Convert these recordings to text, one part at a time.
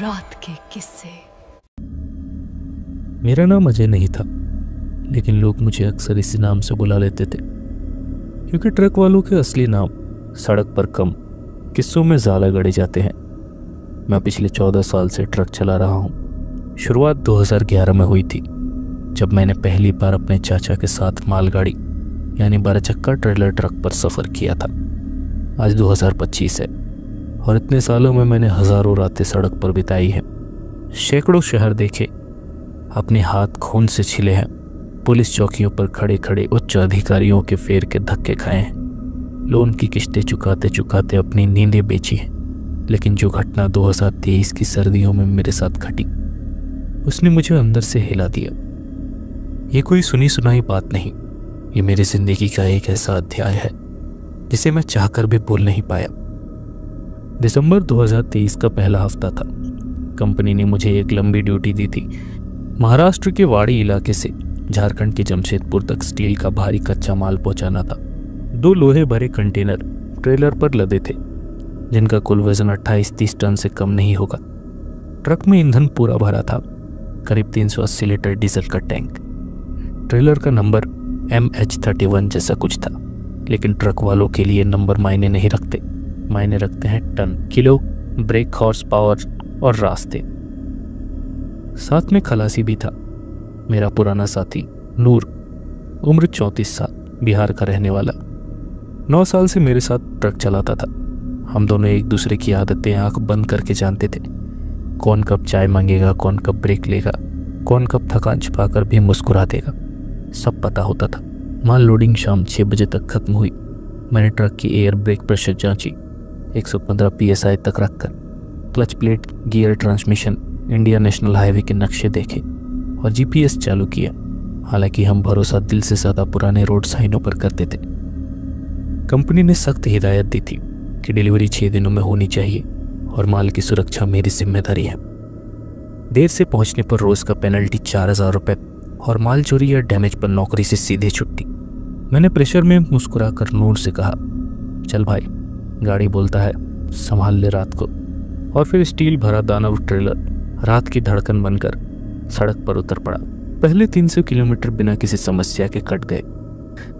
रात के किस्से। मेरा नाम अजय नहीं था, लेकिन लोग मुझे अक्सर इसी नाम से बुला लेते थे, क्योंकि ट्रक वालों के असली नाम सड़क पर कम, किस्सों में ज़्यादा गढ़े जाते हैं। मैं पिछले 14 साल से ट्रक चला रहा हूँ। शुरुआत 2011 में हुई थी, जब मैंने पहली बार अपने चाचा के साथ मालगाड़ी यानी 12 चक्का ट्रेलर ट्रक पर सफ़र किया था। आज 2025 है और इतने सालों में मैंने हज़ारों रातें सड़क पर बिताई हैं, सैकड़ों शहर देखे, अपने हाथ खून से छिले हैं, पुलिस चौकियों पर खड़े खड़े उच्च अधिकारियों के फेर के धक्के खाए हैं, लोन की किस्तें चुकाते चुकाते अपनी नींदें बेची हैं। लेकिन जो घटना 2023 की सर्दियों में मेरे साथ घटी, उसने मुझे अंदर से हिला दिया। ये कोई सुनी सुनाई बात नहीं, ये मेरी जिंदगी का एक ऐसा अध्याय है जिसे मैं चाहकर भी बोल नहीं पाया। दिसंबर 2023 का पहला हफ्ता था। कंपनी ने मुझे एक लंबी ड्यूटी दी थी। महाराष्ट्र के वाड़ी इलाके से झारखंड के जमशेदपुर तक स्टील का भारी कच्चा माल पहुंचाना था। 2 लोहे भरे कंटेनर ट्रेलर पर लदे थे, जिनका कुल वजन 28-30 टन से कम नहीं होगा। ट्रक में ईंधन पूरा भरा था, करीब 380 लीटर डीजल का टैंक। ट्रेलर का नंबर MH31 जैसा कुछ था, लेकिन ट्रक वालों के लिए नंबर मायने नहीं रखते, मायने रखते हैं ton, kilo, brake horse power और रास्ते। साथ में खलासी भी था, मेरा पुराना साथी नूर, उम्र 34 साल, बिहार का रहने वाला। 9 साल से मेरे साथ ट्रक चलाता था। हम दोनों एक दूसरे की आदतें आंख बंद करके जानते थे। कौन कब चाय मांगेगा, कौन कब ब्रेक लेगा, कौन कब थकान छिपाकर भी मुस्कुरा देगा, सब पता होता था। माल लोडिंग शाम 6 बजे तक खत्म हुई। मैंने ट्रक की एयर ब्रेक प्रेशर जांची, 115 PSI तक रखकर clutch plate, gear, transmission, India national highway के नक्शे देखे और GPS चालू किया। हालांकि हम भरोसा दिल से ज़्यादा पुराने रोड साइनों पर करते थे। कंपनी ने सख्त हिदायत दी थी कि डिलीवरी 6 दिनों में होनी चाहिए और माल की सुरक्षा मेरी जिम्मेदारी है। देर से पहुंचने पर रोज़ का पेनल्टी 4000 रुपये और माल चोरी या डैमेज पर नौकरी से सीधे छुट्टी। मैंने प्रेशर में मुस्कुराकर नूर से कहा, चल भाई, गाड़ी बोलता है, संभाल ले रात को। और फिर स्टील भरा दानव ट्रेलर रात की धड़कन बनकर सड़क पर उतर पड़ा। पहले 300 किलोमीटर बिना किसी समस्या के कट गए।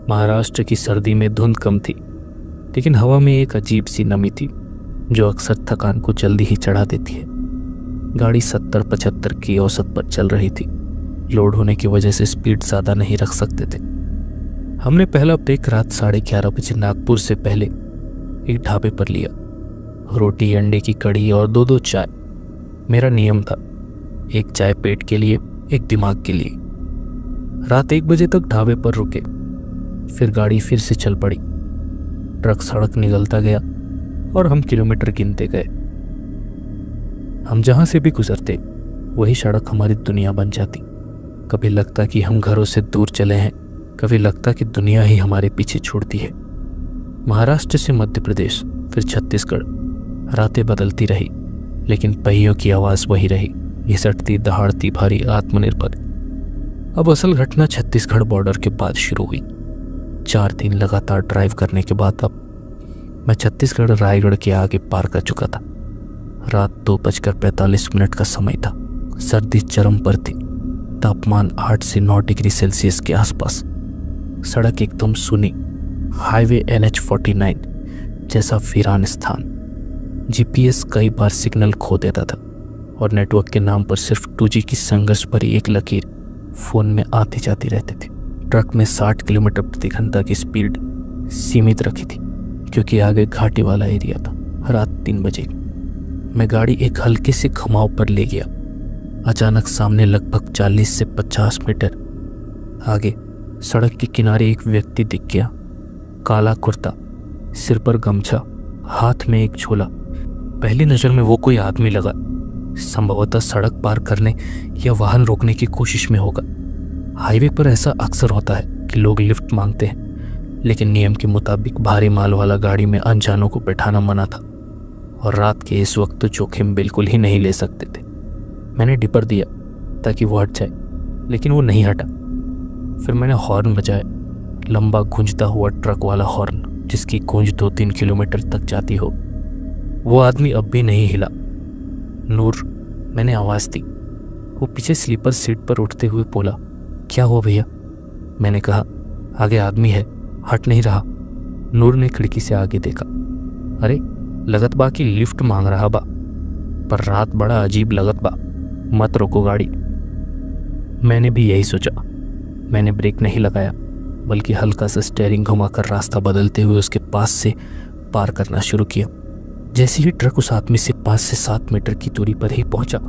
महाराष्ट्र की सर्दी में धुंध कम थी, लेकिन हवा में एक अजीब सी नमी थी जो अक्सर थकान को जल्दी ही चढ़ा देती है। गाड़ी 70-75 की औसत पर चल रही थी। लोड होने की वजह से स्पीड ज़्यादा नहीं रख सकते थे। हमने पहला ब्रेक रात 11:30 बजे नागपुर से पहले एक ढाबे पर लिया। रोटी, अंडे की कढ़ी और 2-2 चाय। मेरा नियम था, एक चाय पेट के लिए, एक दिमाग के लिए। रात 1 बजे तक ढाबे पर रुके, फिर गाड़ी फिर से चल पड़ी। ट्रक सड़क निगलता गया और हम किलोमीटर गिनते गए। हम जहाँ से भी गुजरते, वही सड़क हमारी दुनिया बन जाती। कभी लगता कि हम घरों से दूर चले हैं, कभी लगता कि दुनिया ही हमारे पीछे छोड़ती है। महाराष्ट्र से मध्य प्रदेश, फिर छत्तीसगढ़। रातें बदलती रही, लेकिन पहियों की आवाज़ वही रही, घिसटती, दहाड़ती, भारी, आत्मनिर्भर। अब असल घटना छत्तीसगढ़ बॉर्डर के बाद शुरू हुई। 4 दिन लगातार ड्राइव करने के बाद अब मैं छत्तीसगढ़ रायगढ़ के आगे पार कर चुका था। रात 2:45 का समय था। सर्दी चरम पर थी। तापमान 8 से 9 डिग्री सेल्सियस के आसपास। सड़क एकदम सुनी, हाईवे NH49 जैसा वीरान स्थान। GPS कई बार सिग्नल खो देता था और नेटवर्क के नाम पर सिर्फ 2G की संघर्ष भरी एक लकीर फोन में आती जाती रहती थी। ट्रक में 60 किलोमीटर प्रति घंटा की स्पीड सीमित रखी थी, क्योंकि आगे घाटी वाला एरिया था। रात 3 बजे मैं गाड़ी एक हल्के से घुमाव पर ले गया। अचानक सामने लगभग 40 से 50 मीटर आगे सड़क के किनारे एक व्यक्ति दिख गया। काला कुर्ता, सिर पर गमछा, हाथ में एक झोला। पहली नज़र में वो कोई आदमी लगा, संभवतः सड़क पार करने या वाहन रोकने की कोशिश में होगा। हाईवे पर ऐसा अक्सर होता है कि लोग लिफ्ट मांगते हैं, लेकिन नियम के मुताबिक भारी माल वाला गाड़ी में अनजानों को बैठाना मना था और रात के इस वक्त तो जोखिम बिल्कुल ही नहीं ले सकते थे। मैंने डिपर दिया ताकि वो हट जाए, लेकिन वो नहीं हटा। फिर मैंने हॉर्न बजाया, लंबा गूंजता हुआ ट्रक वाला हॉर्न, जिसकी गूंज 2-3 किलोमीटर तक जाती हो। वो आदमी अब भी नहीं हिला। नूर मैंने आवाज़ दी। वो पीछे स्लीपर सीट पर उठते हुए बोला, क्या हुआ भैया? मैंने कहा, आगे आदमी है, हट नहीं रहा। नूर ने खिड़की से आगे देखा। अरे लगत बा कि लिफ्ट मांग रहा बा, पर रात बड़ा अजीब लगत बा, मत रोको गाड़ी। मैंने भी यही सोचा। मैंने ब्रेक नहीं लगाया, बल्कि हल्का सा स्टीयरिंग घुमाकर रास्ता बदलते हुए उसके पास से पार करना शुरू किया। जैसे ही ट्रक उस आदमी से 5 से 7 मीटर की दूरी पर ही पहुंचा,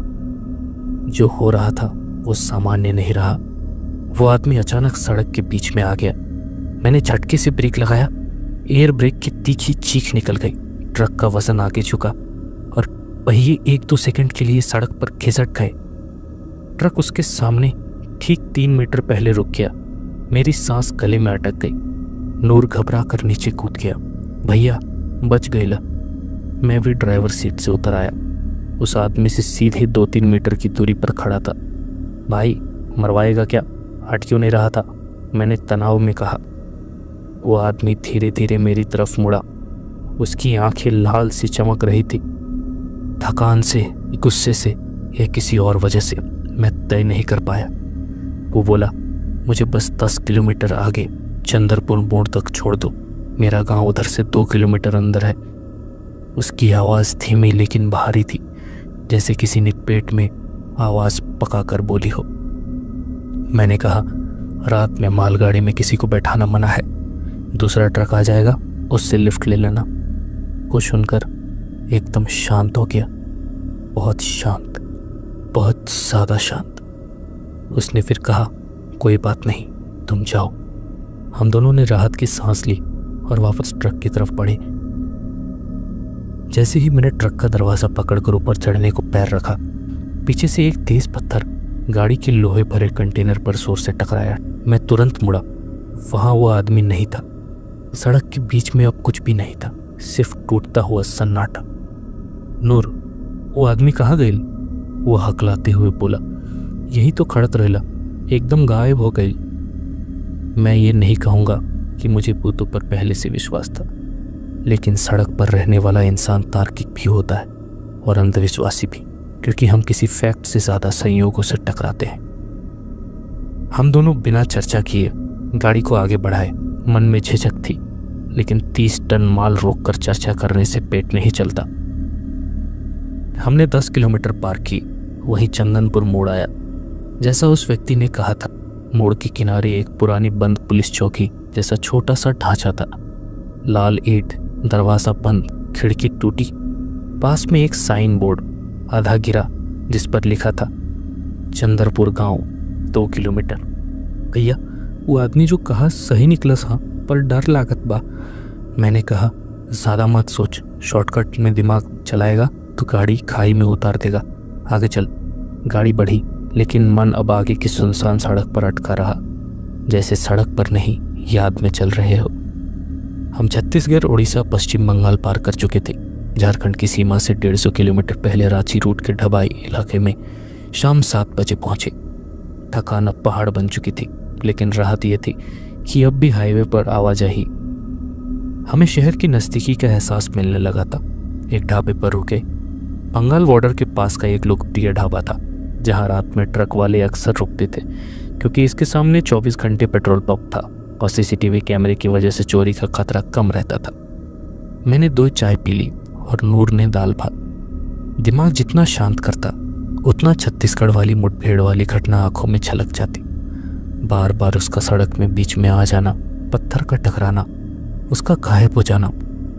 जो हो रहा था वो सामान्य नहीं रहा। वो आदमी अचानक सड़क के बीच में आ गया। मैंने झटके से ब्रेक लगाया। एयर ब्रेक की तीखी चीख निकल गई। ट्रक का वजन आगे झुका और पहिए 1-2 सेकंड के लिए सड़क पर खिसक गए। ट्रक उसके सामने ठीक 3 मीटर पहले रुक गया। मेरी सांस गले में अटक गई। नूर घबरा कर नीचे कूद गया। भैया बच गई ला। मैं भी ड्राइवर सीट से उतर आया। उस आदमी से सीधे 2-3 मीटर की दूरी पर खड़ा था। भाई मरवाएगा क्या? हट क्यों नहीं रहा था? मैंने तनाव में कहा। वो आदमी धीरे धीरे मेरी तरफ मुड़ा। उसकी आंखें लाल सी चमक रही थी। थकान से, गुस्से से या किसी और वजह से मैं तय नहीं कर पाया। वो बोला, मुझे बस 10 किलोमीटर आगे चंदरपुर मोड़ तक छोड़ दो, मेरा गांव उधर से 2 किलोमीटर अंदर है। उसकी आवाज़ धीमी लेकिन भारी थी, जैसे किसी ने पेट में आवाज़ पकाकर बोली हो। मैंने कहा, रात में मालगाड़ी में किसी को बैठाना मना है। दूसरा ट्रक आ जाएगा, उससे लिफ्ट ले लेना। वो सुनकर एकदम शांत हो गया। बहुत शांत, बहुत ज़्यादा शांत। उसने फिर कहा, कोई बात नहीं, तुम जाओ। हम दोनों ने राहत की सांस ली और वापस ट्रक की तरफ बढ़े। जैसे ही मैंने ट्रक का दरवाज़ा पकड़कर ऊपर चढ़ने को पैर रखा, पीछे से एक तेज पत्थर गाड़ी के लोहे भरे कंटेनर पर जोर से टकराया। मैं तुरंत मुड़ा। वहाँ वो आदमी नहीं था। सड़क के बीच में अब कुछ भी नहीं था, सिर्फ टूटता हुआ सन्नाटा। नूर, वो आदमी कहाँ गई? वो हकलाते हुए बोला, यही तो खड़त रहेला, एकदम गायब हो गई। मैं ये नहीं कहूँगा कि मुझे भूतों पर पहले से विश्वास था, लेकिन सड़क पर रहने वाला इंसान तार्किक भी होता है और अंधविश्वासी भी, क्योंकि हम किसी फैक्ट से ज़्यादा संयोगों से टकराते हैं। हम दोनों बिना चर्चा किए गाड़ी को आगे बढ़ाए। मन में झिझक थी, लेकिन 30 टन माल रोककर चर्चा करने से पेट नहीं चलता। हमने 10 किलोमीटर पार की। वहीं चंदनपुर मोड़ आया। जैसा उस व्यक्ति ने कहा था, मोड़ के किनारे एक पुरानी बंद पुलिस चौकी जैसा छोटा सा ढांचा था। लाल ईंट, दरवाज़ा बंद, खिड़की टूटी। पास में एक साइन बोर्ड आधा गिरा, जिस पर लिखा था, चंदरपुर गांव 2 किलोमीटर। भैया, वो आदमी जो कहा सही निकला था, पर डर लागत बा। मैंने कहा, ज़्यादा मत सोच, शॉर्टकट में दिमाग चलाएगा तो गाड़ी खाई में उतार देगा। आगे चल। गाड़ी बढ़ी, लेकिन मन अब आगे की सुनसान सड़क पर अटका रहा, जैसे सड़क पर नहीं, याद में चल रहे हो। हम छत्तीसगढ़, उड़ीसा, पश्चिम बंगाल पार कर चुके थे। झारखंड की सीमा से 150 किलोमीटर पहले रांची रूट के ढबाई इलाके में शाम 7 बजे पहुंचे। थकान अब पहाड़ बन चुकी थी, लेकिन राहत ये थी कि अब भी हाईवे पर आवाजाही। हमें शहर की नज़दीकी का एहसास मिलने लगा था। एक ढाबे पर रुके। बंगाल बॉर्डर के पास का एक लोकप्रिय ढाबा था, जहां रात में ट्रक वाले अक्सर रुकते थे, क्योंकि इसके सामने 24 घंटे पेट्रोल पंप था और सीसीटीवी कैमरे की वजह से चोरी का खतरा कम रहता था। मैंने 2 चाय पी ली और नूर ने दाल भात। दिमाग जितना शांत करता, उतना छत्तीसगढ़ वाली मुठभेड़ वाली घटना आंखों में छलक जाती। बार बार उसका सड़क में बीच में आ जाना, पत्थर का टकराना, उसका गायब हो जाना,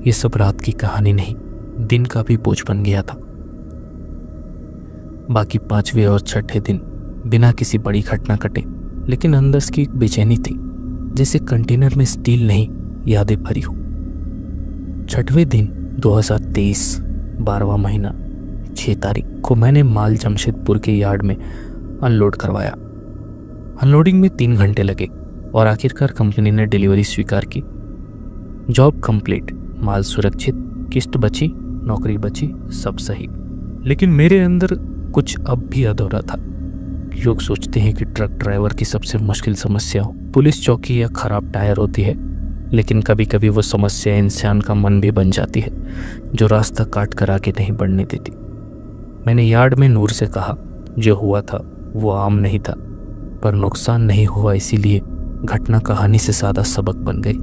ये सब रात की कहानी नहीं, दिन का भी बोझ बन गया था। बाकी 5वें और 6ठे दिन बिना किसी बड़ी घटना कटे, लेकिन अंदर की एक बेचैनी थी, जैसे कंटेनर में स्टील नहीं, यादें भरी हो। 6वें दिन 2023 12वां महीना 6 तारीख को मैंने माल जमशेदपुर के यार्ड में अनलोड करवाया। अनलोडिंग में 3 घंटे लगे और आखिरकार कंपनी ने डिलीवरी स्वीकार की। जॉब कंप्लीट, माल सुरक्षित, किस्त बची, नौकरी बची, सब सही। लेकिन मेरे अंदर कुछ अब भी अधूरा था। लोग सोचते हैं कि ट्रक ड्राइवर की सबसे मुश्किल समस्या पुलिस चौकी या खराब टायर होती है, लेकिन कभी कभी वो समस्या इंसान का मन भी बन जाती है, जो रास्ता काट कर आगे नहीं बढ़ने देती। मैंने यार्ड में नूर से कहा, जो हुआ था वो आम नहीं था, पर नुकसान नहीं हुआ इसीलिए घटना कहानी से ज़्यादा सबक बन गई।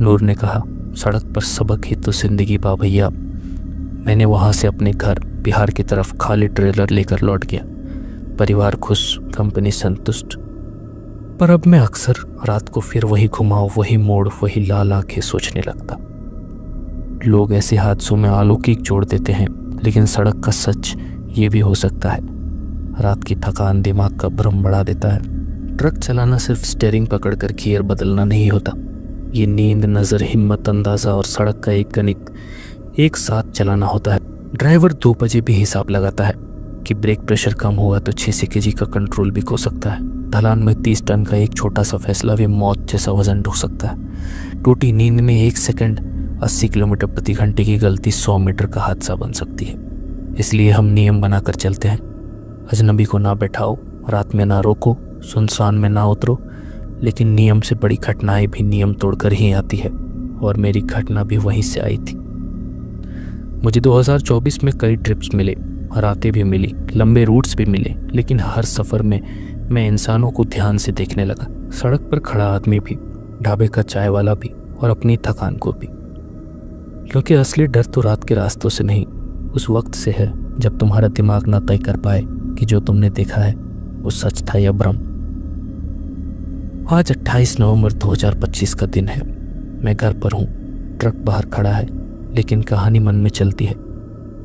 नूर ने कहा, सड़क पर सबक ही तो जिंदगी बा भैया। मैंने वहाँ से अपने घर बिहार की तरफ खाली ट्रेलर लेकर लौट गया। परिवार खुश, कंपनी संतुष्ट। पर अब मैं अक्सर रात को फिर वही घुमाव, वही मोड़, वही लाल आंखें सोचने लगता। लोग ऐसे हादसों में अलौकिक जोड़ देते हैं, लेकिन सड़क का सच ये भी हो सकता है। रात की थकान दिमाग का भ्रम बढ़ा देता है। ट्रक चलाना सिर्फ स्टीयरिंग पकड़कर गियर बदलना नहीं होता। ये नींद, नज़र, हिम्मत, अंदाज़ा और सड़क का एक कनिक एक साथ चलाना होता है। ड्राइवर 2 बजे भी हिसाब लगाता है कि ब्रेक प्रेशर कम हुआ तो 6 kg का कंट्रोल भी खो सकता है। ढलान में 30 टन का एक छोटा सा फैसला भी मौत जैसा वजन ढो सकता है। टूटी नींद में 1 सेकंड 80 किलोमीटर प्रति घंटे की गलती 100 मीटर का हादसा बन सकती है। इसलिए हम नियम बनाकर चलते हैं। अजनबी को ना बैठाओ, रात में ना रोको, सुनसान में ना उतरो। लेकिन नियम से बड़ी घटनाएं भी नियम तोड़कर ही आती है, और मेरी घटना भी वहीं से आई थी। मुझे 2024 में कई ट्रिप्स मिले, रातें भी मिली, लंबे रूट्स भी मिले, लेकिन हर सफ़र में मैं इंसानों को ध्यान से देखने लगा। सड़क पर खड़ा आदमी भी, ढाबे का चाय वाला भी, और अपनी थकान को भी। क्योंकि असली डर तो रात के रास्तों से नहीं, उस वक्त से है जब तुम्हारा दिमाग ना तय कर पाए कि जो तुमने देखा है वो सच था या भ्रम। आज 28 नवंबर 2025 का दिन है। मैं घर पर हूँ, ट्रक बाहर खड़ा है, लेकिन कहानी मन में चलती है।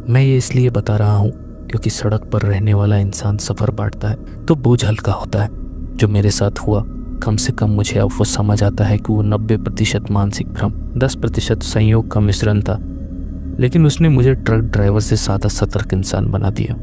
मैं ये इसलिए बता रहा हूँ क्योंकि सड़क पर रहने वाला इंसान सफ़र बांटता है तो बोझ हल्का होता है। जो मेरे साथ हुआ, कम से कम मुझे अब वो समझ आता है कि वो 90% मानसिक भ्रम, 10% संयोग का मिश्रण था, लेकिन उसने मुझे ट्रक ड्राइवर से ज़्यादा सतर्क इंसान बना दिया।